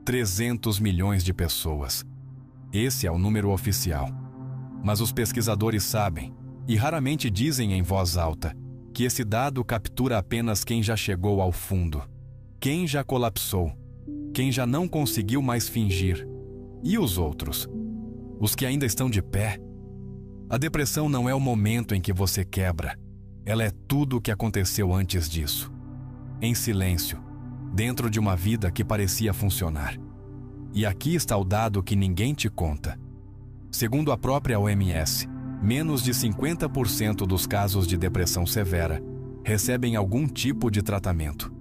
300 milhões de pessoas. Esse é o número oficial. Mas os pesquisadores sabem, e raramente dizem em voz alta, que esse dado captura apenas quem já chegou ao fundo, quem já colapsou, quem já não conseguiu mais fingir. E os outros? Os que ainda estão de pé? A depressão não é o momento em que você quebra. Ela é tudo o que aconteceu antes disso. Em silêncio, dentro de uma vida que parecia funcionar. E aqui está o dado que ninguém te conta. Segundo a própria OMS, menos de 50% dos casos de depressão severa recebem algum tipo de tratamento.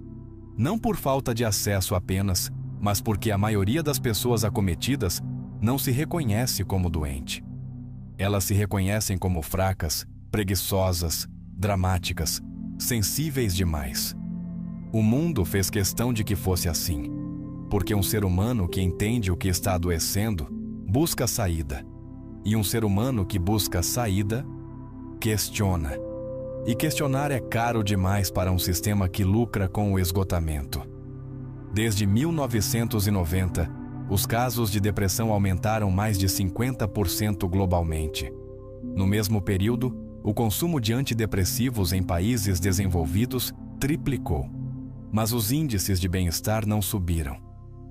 Não por falta de acesso apenas, mas porque a maioria das pessoas acometidas não se reconhece como doente. Elas se reconhecem como fracas, preguiçosas, dramáticas, sensíveis demais. O mundo fez questão de que fosse assim, porque um ser humano que entende o que está adoecendo busca saída, e um ser humano que busca saída questiona. E questionar é caro demais para um sistema que lucra com o esgotamento. Desde 1990, os casos de depressão aumentaram mais de 50% globalmente. No mesmo período, o consumo de antidepressivos em países desenvolvidos triplicou. Mas os índices de bem-estar não subiram.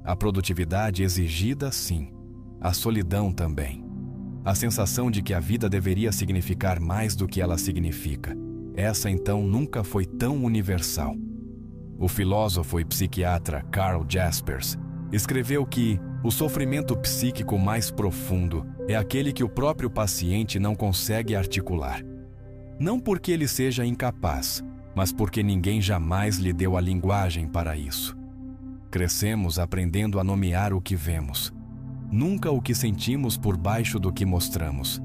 A produtividade exigida, sim. A solidão também. A sensação de que a vida deveria significar mais do que ela significa. Essa, então, nunca foi tão universal. O filósofo e psiquiatra Carl Jaspers escreveu que o sofrimento psíquico mais profundo é aquele que o próprio paciente não consegue articular. Não porque ele seja incapaz, mas porque ninguém jamais lhe deu a linguagem para isso. Crescemos aprendendo a nomear o que vemos, nunca o que sentimos por baixo do que mostramos.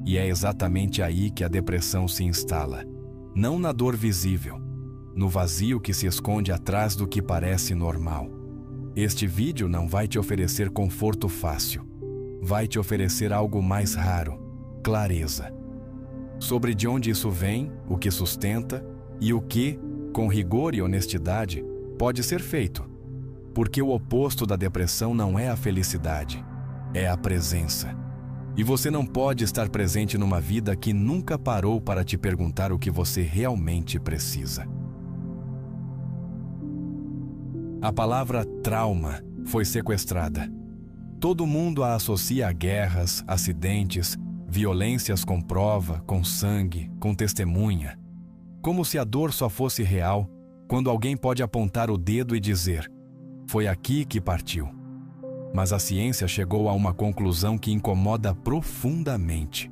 E é exatamente aí que a depressão se instala, não na dor visível, no vazio que se esconde atrás do que parece normal. Este vídeo não vai te oferecer conforto fácil, vai te oferecer algo mais raro, clareza. Sobre de onde isso vem, o que sustenta e o que, com rigor e honestidade, pode ser feito. Porque o oposto da depressão não é a felicidade, é a presença. E você não pode estar presente numa vida que nunca parou para te perguntar o que você realmente precisa. A palavra trauma foi sequestrada. Todo mundo a associa a guerras, acidentes, violências com prova, com sangue, com testemunha. Como se a dor só fosse real quando alguém pode apontar o dedo e dizer: foi aqui que partiu. Mas a ciência chegou a uma conclusão que incomoda profundamente.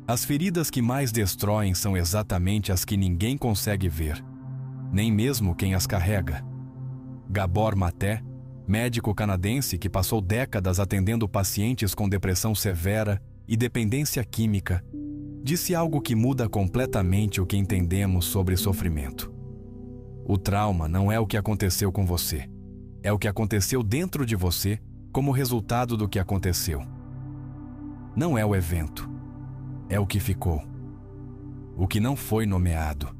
As feridas que mais destroem são exatamente as que ninguém consegue ver, nem mesmo quem as carrega. Gabor Maté, médico canadense que passou décadas atendendo pacientes com depressão severa e dependência química, disse algo que muda completamente o que entendemos sobre sofrimento. O trauma não é o que aconteceu com você, é o que aconteceu dentro de você como resultado do que aconteceu. Não é o evento, é o que ficou, o que não foi nomeado,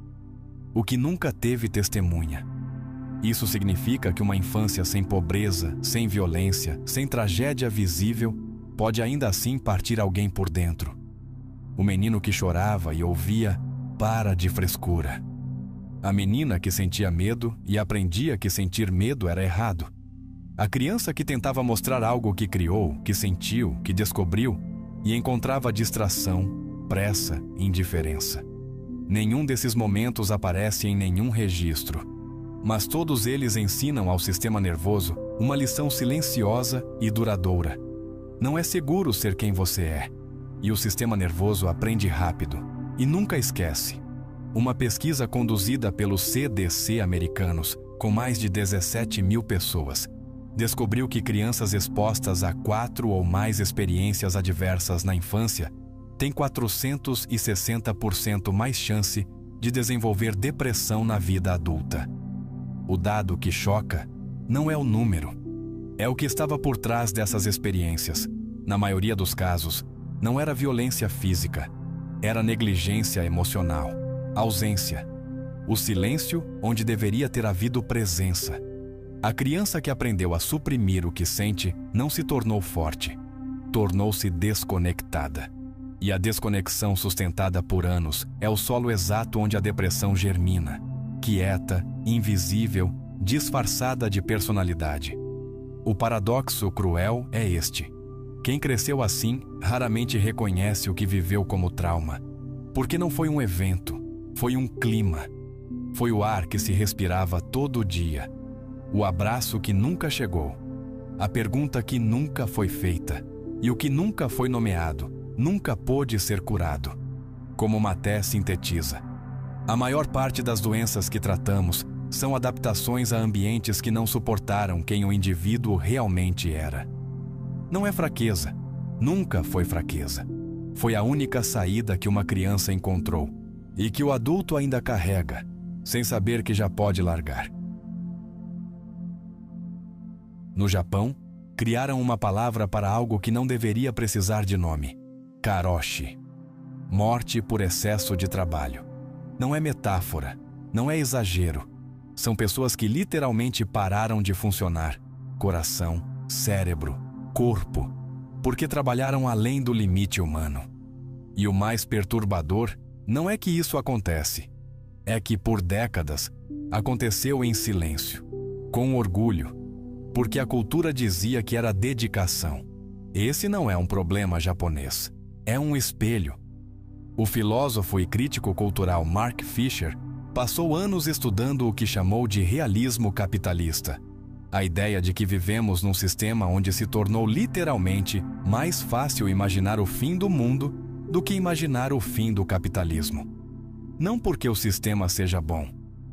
o que nunca teve testemunha. Isso significa que uma infância sem pobreza, sem violência, sem tragédia visível, pode ainda assim partir alguém por dentro. O menino que chorava e ouvia: para de frescura. A menina que sentia medo e aprendia que sentir medo era errado. A criança que tentava mostrar algo que criou, que sentiu, que descobriu e encontrava distração, pressa, indiferença. Nenhum desses momentos aparece em nenhum registro. Mas todos eles ensinam ao sistema nervoso uma lição silenciosa e duradoura. Não é seguro ser quem você é, e o sistema nervoso aprende rápido e nunca esquece. Uma pesquisa conduzida pelos CDC americanos, com mais de 17 mil pessoas, descobriu que crianças expostas a 4 ou mais experiências adversas na infância têm 460% mais chance de desenvolver depressão na vida adulta. O dado que choca não é o número, é o que estava por trás dessas experiências. Na maioria dos casos, não era violência física, era negligência emocional, ausência, o silêncio onde deveria ter havido presença. A criança que aprendeu a suprimir o que sente não se tornou forte, tornou-se desconectada. E a desconexão sustentada por anos é o solo exato onde a depressão germina, quieta, invisível, disfarçada de personalidade. O paradoxo cruel é este: quem cresceu assim raramente reconhece o que viveu como trauma, porque não foi um evento, foi um clima. Foi o ar que se respirava todo dia, o abraço que nunca chegou, a pergunta que nunca foi feita, e o que nunca foi nomeado, nunca pôde ser curado. Como Maté sintetiza: a maior parte das doenças que tratamos são adaptações a ambientes que não suportaram quem o indivíduo realmente era. Não é fraqueza, nunca foi fraqueza. Foi a única saída que uma criança encontrou e que o adulto ainda carrega, sem saber que já pode largar. No Japão, criaram uma palavra para algo que não deveria precisar de nome: karoshi. Morte por excesso de trabalho. Não é metáfora, não é exagero. São pessoas que literalmente pararam de funcionar, coração, cérebro, corpo, porque trabalharam além do limite humano. E o mais perturbador não é que isso acontece, é que por décadas aconteceu em silêncio, com orgulho, porque a cultura dizia que era dedicação. Esse não é um problema japonês, é um espelho. O filósofo e crítico cultural Mark Fisher passou anos estudando o que chamou de realismo capitalista, a ideia de que vivemos num sistema onde se tornou literalmente mais fácil imaginar o fim do mundo do que imaginar o fim do capitalismo. Não porque o sistema seja bom,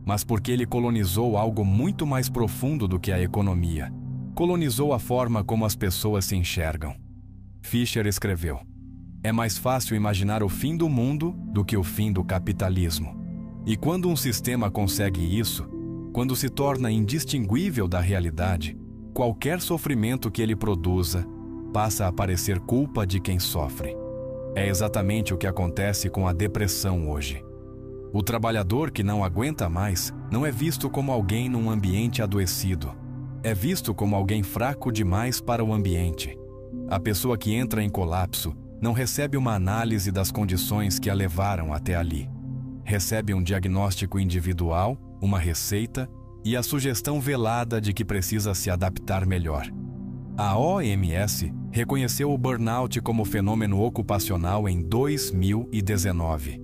mas porque ele colonizou algo muito mais profundo do que a economia. Colonizou a forma como as pessoas se enxergam. Fisher escreveu: é mais fácil imaginar o fim do mundo do que o fim do capitalismo. E quando um sistema consegue isso, quando se torna indistinguível da realidade, qualquer sofrimento que ele produza passa a parecer culpa de quem sofre. É exatamente o que acontece com a depressão hoje. O trabalhador que não aguenta mais não é visto como alguém num ambiente adoecido. É visto como alguém fraco demais para o ambiente. A pessoa que entra em colapso não recebe uma análise das condições que a levaram até ali. Recebe um diagnóstico individual, uma receita e a sugestão velada de que precisa se adaptar melhor. A OMS reconheceu o burnout como fenômeno ocupacional em 2019,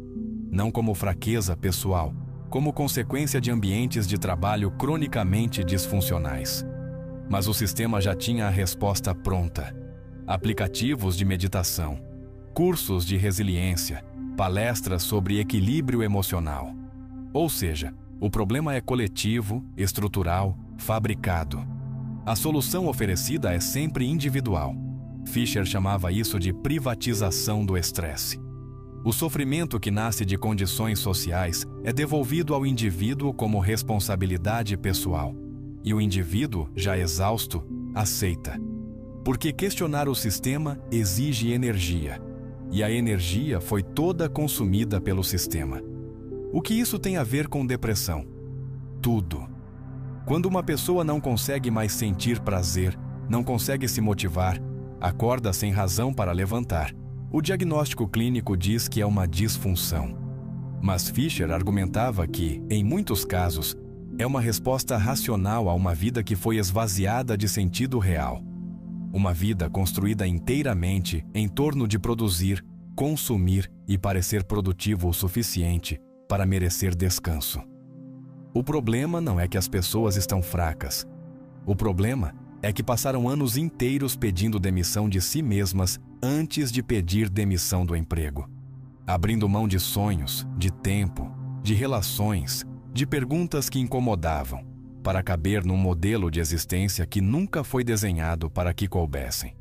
não como fraqueza pessoal, como consequência de ambientes de trabalho cronicamente disfuncionais. Mas o sistema já tinha a resposta pronta: aplicativos de meditação, cursos de resiliência, palestras sobre equilíbrio emocional. Ou seja, o problema é coletivo, estrutural, fabricado. A solução oferecida é sempre individual. Fisher chamava isso de privatização do estresse. O sofrimento que nasce de condições sociais é devolvido ao indivíduo como responsabilidade pessoal. E o indivíduo, já exausto, aceita. Porque questionar o sistema exige energia. E a energia foi toda consumida pelo sistema. O que isso tem a ver com depressão? Tudo. Quando uma pessoa não consegue mais sentir prazer, não consegue se motivar, acorda sem razão para levantar, o diagnóstico clínico diz que é uma disfunção. Mas Fisher argumentava que, em muitos casos, é uma resposta racional a uma vida que foi esvaziada de sentido real. Uma vida construída inteiramente em torno de produzir, consumir e parecer produtivo o suficiente para merecer descanso. O problema não é que as pessoas estão fracas. O problema é que passaram anos inteiros pedindo demissão de si mesmas antes de pedir demissão do emprego. Abrindo mão de sonhos, de tempo, de relações, de perguntas que incomodavam, para caber num modelo de existência que nunca foi desenhado para que coubessem.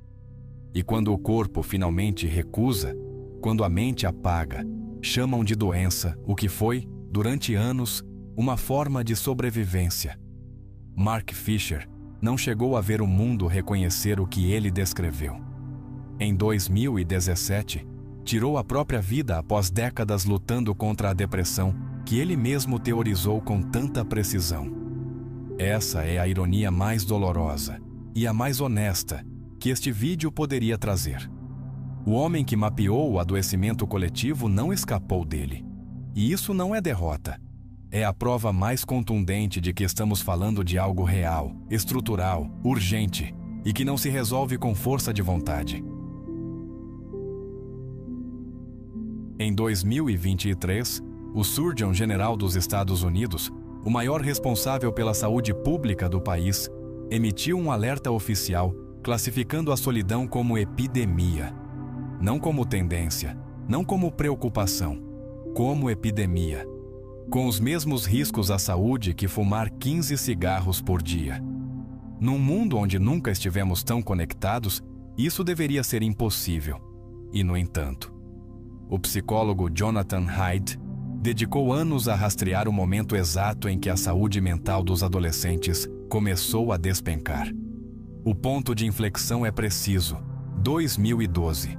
E quando o corpo finalmente recusa, quando a mente apaga, chamam de doença o que foi, durante anos, uma forma de sobrevivência. Mark Fisher não chegou a ver o mundo reconhecer o que ele descreveu. Em 2017, tirou a própria vida após décadas lutando contra a depressão que ele mesmo teorizou com tanta precisão. Essa é a ironia mais dolorosa e a mais honesta que este vídeo poderia trazer. O homem que mapeou o adoecimento coletivo não escapou dele. E isso não é derrota. É a prova mais contundente de que estamos falando de algo real, estrutural, urgente e que não se resolve com força de vontade. Em 2023, o Surgeon General dos Estados Unidos, o maior responsável pela saúde pública do país, emitiu um alerta oficial classificando a solidão como epidemia. Não como tendência, não como preocupação, como epidemia. Com os mesmos riscos à saúde que fumar 15 cigarros por dia. Num mundo onde nunca estivemos tão conectados, isso deveria ser impossível. E, no entanto, o psicólogo Jonathan Haidt dedicou anos a rastrear o momento exato em que a saúde mental dos adolescentes começou a despencar. O ponto de inflexão é preciso: 2012.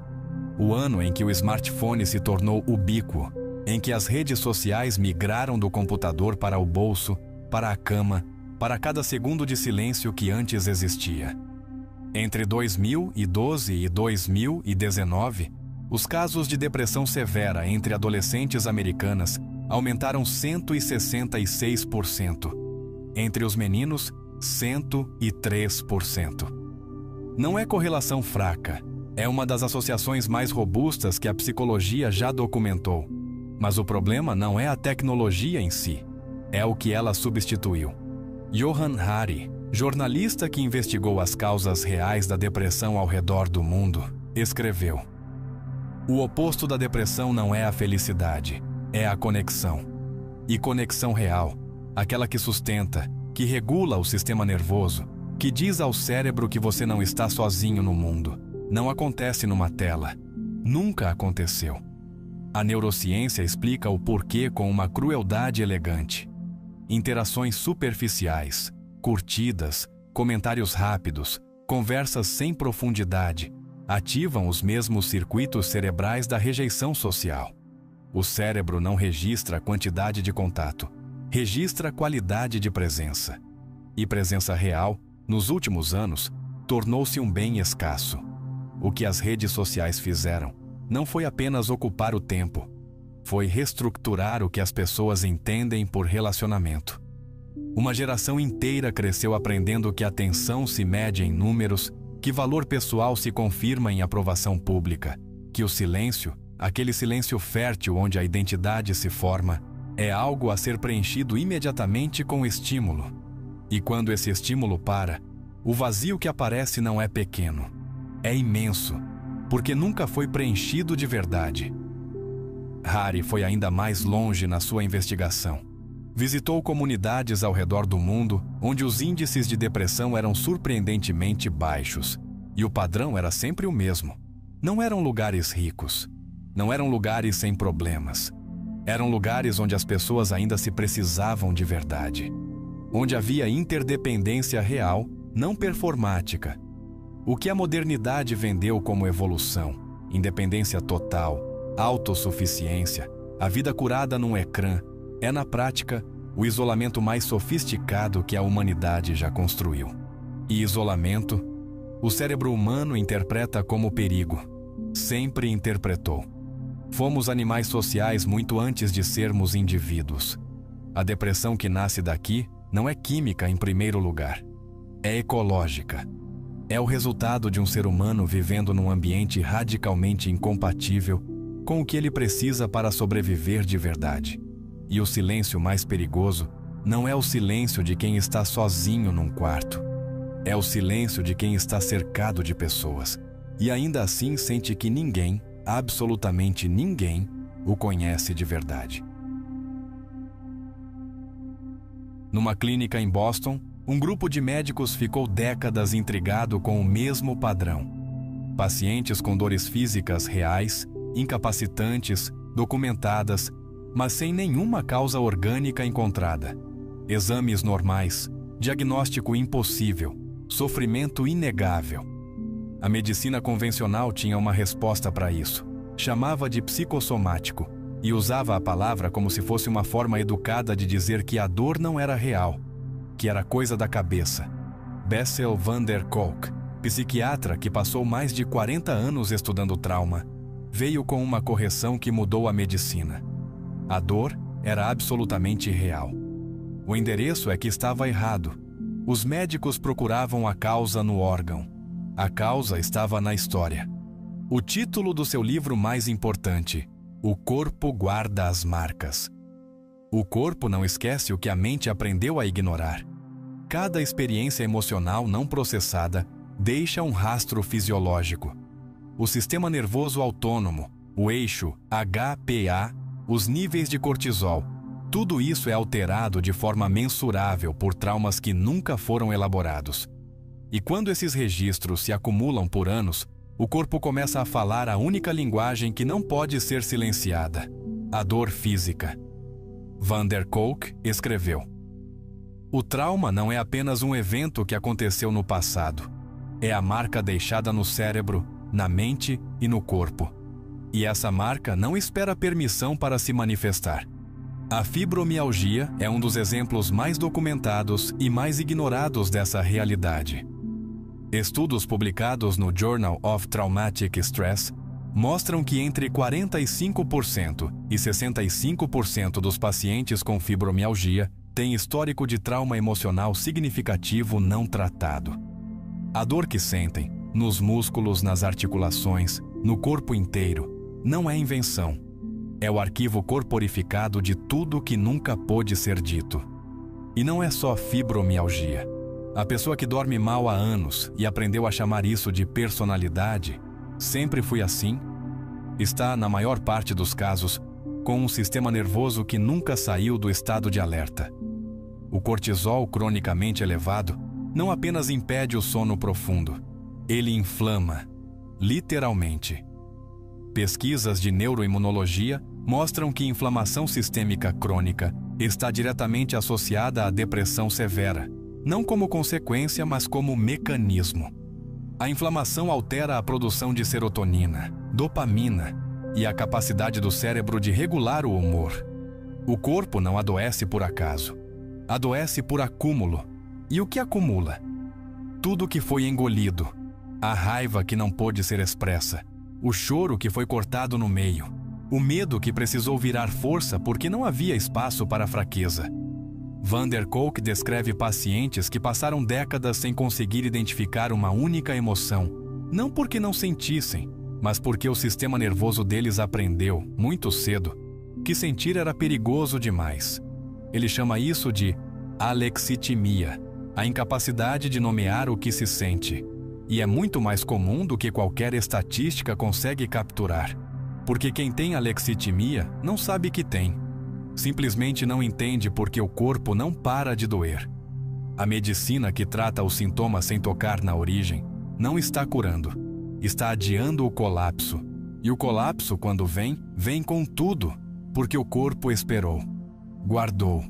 O ano em que o smartphone se tornou ubíquo, em que as redes sociais migraram do computador para o bolso, para a cama, para cada segundo de silêncio que antes existia. Entre 2012 e 2019, os casos de depressão severa entre adolescentes americanas aumentaram 166%. Entre os meninos, 103%. Não é correlação fraca, é uma das associações mais robustas que a psicologia já documentou. Mas o problema não é a tecnologia em si, é o que ela substituiu. Johann Hari, jornalista que investigou as causas reais da depressão ao redor do mundo, escreveu: o oposto da depressão não é a felicidade, é a conexão. E conexão real, aquela que sustenta, que regula o sistema nervoso, que diz ao cérebro que você não está sozinho no mundo, não acontece numa tela. Nunca aconteceu. A neurociência explica o porquê com uma crueldade elegante. Interações superficiais, curtidas, comentários rápidos, conversas sem profundidade, ativam os mesmos circuitos cerebrais da rejeição social. O cérebro não registra a quantidade de contato, registra a qualidade de presença. E presença real, nos últimos anos, tornou-se um bem escasso. O que as redes sociais fizeram não foi apenas ocupar o tempo, foi reestruturar o que as pessoas entendem por relacionamento. Uma geração inteira cresceu aprendendo que a atenção se mede em números, que valor pessoal se confirma em aprovação pública, que o silêncio, aquele silêncio fértil onde a identidade se forma, é algo a ser preenchido imediatamente com estímulo. E quando esse estímulo para, o vazio que aparece não é pequeno, é imenso, porque nunca foi preenchido de verdade. Hari foi ainda mais longe na sua investigação. Visitou comunidades ao redor do mundo onde os índices de depressão eram surpreendentemente baixos, e o padrão era sempre o mesmo. Não eram lugares ricos, não eram lugares sem problemas. Eram lugares onde as pessoas ainda se precisavam de verdade, onde havia interdependência real, não performática. O que a modernidade vendeu como evolução, independência total, autossuficiência, a vida curada num ecrã, é na prática o isolamento mais sofisticado que a humanidade já construiu. E isolamento, o cérebro humano interpreta como perigo. Sempre interpretou. Fomos animais sociais muito antes de sermos indivíduos. A depressão que nasce daqui não é química em primeiro lugar. É ecológica. É o resultado de um ser humano vivendo num ambiente radicalmente incompatível com o que ele precisa para sobreviver de verdade. E o silêncio mais perigoso não é o silêncio de quem está sozinho num quarto. É o silêncio de quem está cercado de pessoas e ainda assim sente que ninguém, absolutamente ninguém, o conhece de verdade. Numa clínica em Boston, um grupo de médicos ficou décadas intrigado com o mesmo padrão. Pacientes com dores físicas reais, incapacitantes, documentadas, mas sem nenhuma causa orgânica encontrada. Exames normais, diagnóstico impossível, sofrimento inegável. A medicina convencional tinha uma resposta para isso. Chamava de psicossomático e usava a palavra como se fosse uma forma educada de dizer que a dor não era real, que era coisa da cabeça. Bessel van der Kolk, psiquiatra que passou mais de 40 anos estudando trauma, veio com uma correção que mudou a medicina. A dor era absolutamente real. O endereço é que estava errado. Os médicos procuravam a causa no órgão. A causa estava na história. O título do seu livro mais importante: O corpo guarda as marcas. O corpo não esquece o que a mente aprendeu a ignorar. Cada experiência emocional não processada deixa um rastro fisiológico. O sistema nervoso autônomo, o eixo HPA, os níveis de cortisol, tudo isso é alterado de forma mensurável por traumas que nunca foram elaborados. E quando esses registros se acumulam por anos, o corpo começa a falar a única linguagem que não pode ser silenciada: a dor física. Van der Kolk escreveu: o trauma não é apenas um evento que aconteceu no passado. É a marca deixada no cérebro, na mente e no corpo. E essa marca não espera permissão para se manifestar. A fibromialgia é um dos exemplos mais documentados e mais ignorados dessa realidade. Estudos publicados no Journal of Traumatic Stress mostram que entre 45% e 65% dos pacientes com fibromialgia têm histórico de trauma emocional significativo não tratado. A dor que sentem, nos músculos, nas articulações, no corpo inteiro, não é invenção. É o arquivo corporificado de tudo que nunca pôde ser dito. E não é só fibromialgia. A pessoa que dorme mal há anos e aprendeu a chamar isso de personalidade, sempre fui assim, está, na maior parte dos casos, com um sistema nervoso que nunca saiu do estado de alerta. O cortisol cronicamente elevado não apenas impede o sono profundo, ele inflama, literalmente. Pesquisas de neuroimunologia mostram que inflamação sistêmica crônica está diretamente associada à depressão severa, não como consequência, mas como mecanismo. A inflamação altera a produção de serotonina, dopamina e a capacidade do cérebro de regular o humor. O corpo não adoece por acaso. Adoece por acúmulo. E o que acumula? Tudo que foi engolido. A raiva que não pôde ser expressa. O choro que foi cortado no meio. O medo que precisou virar força porque não havia espaço para fraqueza. Van der Kolk descreve pacientes que passaram décadas sem conseguir identificar uma única emoção, não porque não sentissem, mas porque o sistema nervoso deles aprendeu, muito cedo, que sentir era perigoso demais. Ele chama isso de alexitimia, a incapacidade de nomear o que se sente. E é muito mais comum do que qualquer estatística consegue capturar, porque quem tem alexitimia não sabe que tem. Simplesmente não entende porque o corpo não para de doer. A medicina que trata os sintomas sem tocar na origem não está curando, está adiando o colapso. E o colapso, quando vem, vem com tudo, porque o corpo esperou, guardou,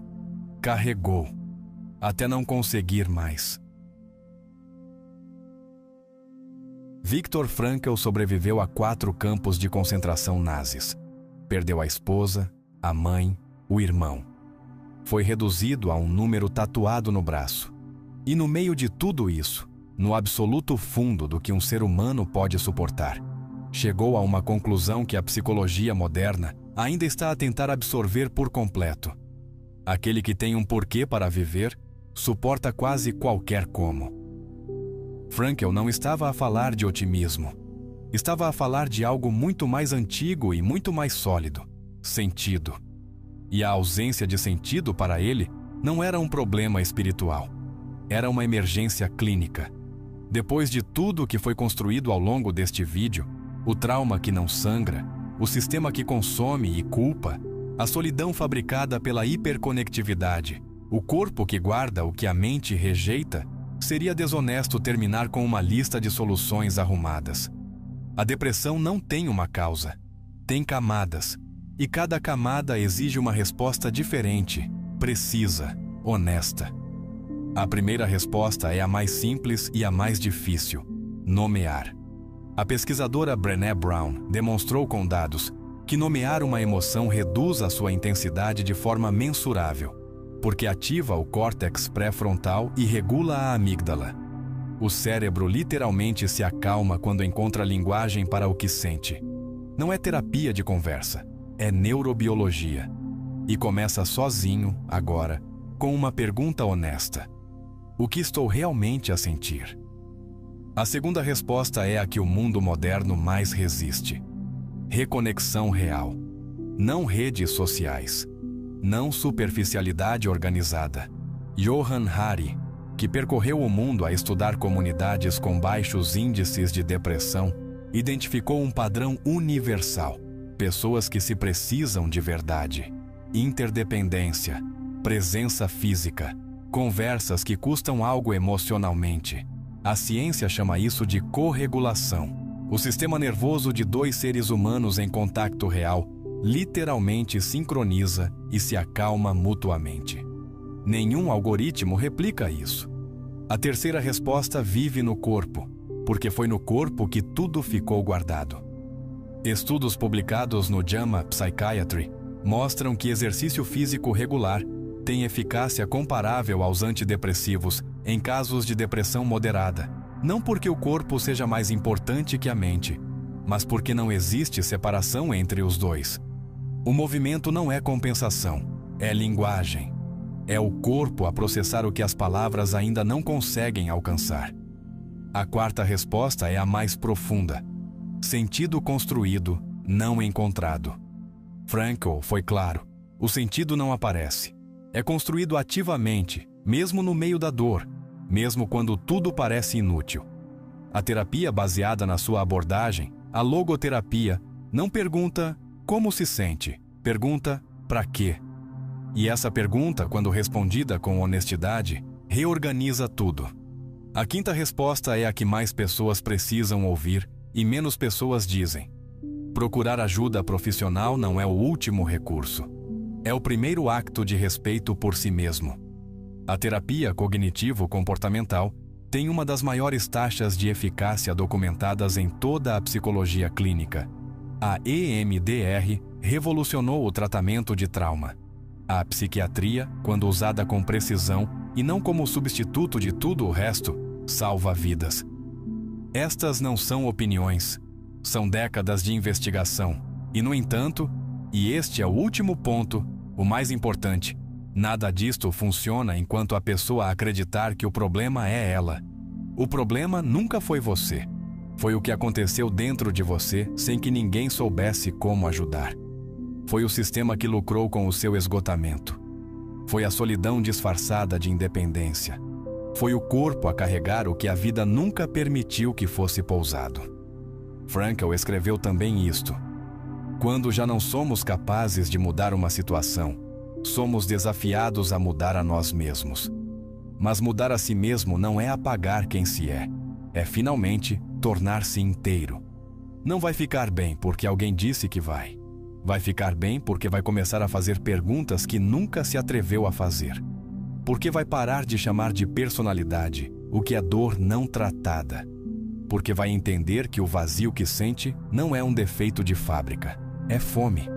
carregou, até não conseguir mais. Viktor Frankl sobreviveu a 4 campos de concentração nazis. Perdeu a esposa, a mãe, o irmão. Foi reduzido a um número tatuado no braço. E no meio de tudo isso, no absoluto fundo do que um ser humano pode suportar, chegou a uma conclusão que a psicologia moderna ainda está a tentar absorver por completo. Aquele que tem um porquê para viver, suporta quase qualquer como. Frankl não estava a falar de otimismo. Estava a falar de algo muito mais antigo e muito mais sólido: sentido. E a ausência de sentido para ele não era um problema espiritual. Era uma emergência clínica. Depois de tudo que foi construído ao longo deste vídeo, o trauma que não sangra, o sistema que consome e culpa, a solidão fabricada pela hiperconectividade, o corpo que guarda o que a mente rejeita, seria desonesto terminar com uma lista de soluções arrumadas. A depressão não tem uma causa, tem camadas. E cada camada exige uma resposta diferente, precisa, honesta. A primeira resposta é a mais simples e a mais difícil: nomear. A pesquisadora Brené Brown demonstrou com dados que nomear uma emoção reduz a sua intensidade de forma mensurável. porque ativa o córtex pré-frontal e regula a amígdala. O cérebro literalmente se acalma quando encontra linguagem para o que sente. Não é terapia de conversa, é neurobiologia. E começa sozinho, agora, com uma pergunta honesta: o que estou realmente a sentir? A segunda resposta é a que o mundo moderno mais resiste: reconexão real. Não redes sociais. Não superficialidade organizada. Johann Hari, que percorreu o mundo a estudar comunidades com baixos índices de depressão, identificou um padrão universal: pessoas que se precisam de verdade, interdependência, presença física, conversas que custam algo emocionalmente. A ciência chama isso de corregulação. O sistema nervoso de dois seres humanos em contato real literalmente sincroniza e se acalma mutuamente. Nenhum algoritmo replica isso. A terceira resposta vive no corpo, porque foi no corpo que tudo ficou guardado. Estudos publicados no JAMA Psychiatry mostram que exercício físico regular tem eficácia comparável aos antidepressivos em casos de depressão moderada, não porque o corpo seja mais importante que a mente, mas porque não existe separação entre os dois. O movimento não é compensação, é linguagem. É o corpo a processar o que as palavras ainda não conseguem alcançar. A quarta resposta é a mais profunda: sentido construído, não encontrado. Frankl foi claro: o sentido não aparece. É construído ativamente, mesmo no meio da dor, mesmo quando tudo parece inútil. A terapia baseada na sua abordagem, a logoterapia, não pergunta como se sente, pergunta para quê. E essa pergunta, quando respondida com honestidade, reorganiza tudo. A quinta resposta é a que mais pessoas precisam ouvir e menos pessoas dizem: procurar ajuda profissional não é o último recurso. É o primeiro acto de respeito por si mesmo. A terapia cognitivo-comportamental tem uma das maiores taxas de eficácia documentadas em toda a psicologia clínica. A EMDR revolucionou o tratamento de trauma. A psiquiatria, quando usada com precisão e não como substituto de tudo o resto, salva vidas. Estas não são opiniões, são décadas de investigação. E, no entanto, e este é o último ponto, o mais importante, nada disto funciona enquanto a pessoa acreditar que o problema é ela. O problema nunca foi você. Foi o que aconteceu dentro de você sem que ninguém soubesse como ajudar. Foi o sistema que lucrou com o seu esgotamento. Foi a solidão disfarçada de independência. Foi o corpo a carregar o que a vida nunca permitiu que fosse pousado. Frankl escreveu também isto: quando já não somos capazes de mudar uma situação, somos desafiados a mudar a nós mesmos. Mas mudar a si mesmo não é apagar quem se é finalmente tornar-se inteiro. Não vai ficar bem porque alguém disse que vai. Vai ficar bem porque vai começar a fazer perguntas que nunca se atreveu a fazer. Porque vai parar de chamar de personalidade o que é dor não tratada. Porque vai entender que o vazio que sente não é um defeito de fábrica, é fome.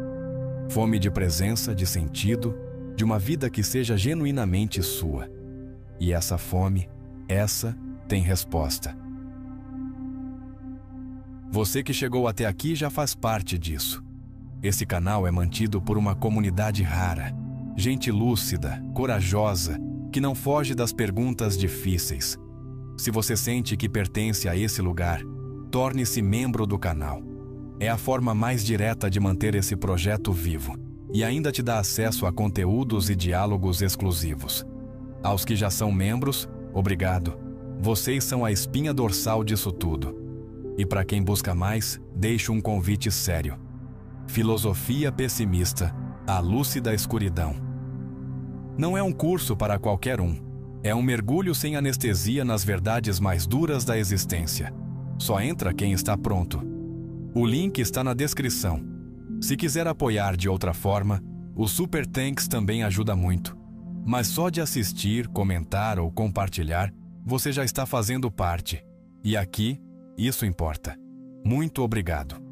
Fome de presença, de sentido, de uma vida que seja genuinamente sua. E essa fome, essa tem resposta. Você que chegou até aqui já faz parte disso. Esse canal é mantido por uma comunidade rara, gente lúcida, corajosa, que não foge das perguntas difíceis. Se você sente que pertence a esse lugar, torne-se membro do canal. É a forma mais direta de manter esse projeto vivo e ainda te dá acesso a conteúdos e diálogos exclusivos. Aos que já são membros, obrigado. Vocês são a espinha dorsal disso tudo. E para quem busca mais, deixo um convite sério. Filosofia pessimista, a lúcida escuridão. Não é um curso para qualquer um. É um mergulho sem anestesia nas verdades mais duras da existência. Só entra quem está pronto. O link está na descrição. Se quiser apoiar de outra forma, o Super Thanks também ajuda muito. Mas só de assistir, comentar ou compartilhar, você já está fazendo parte. E aqui, isso importa. Muito obrigado.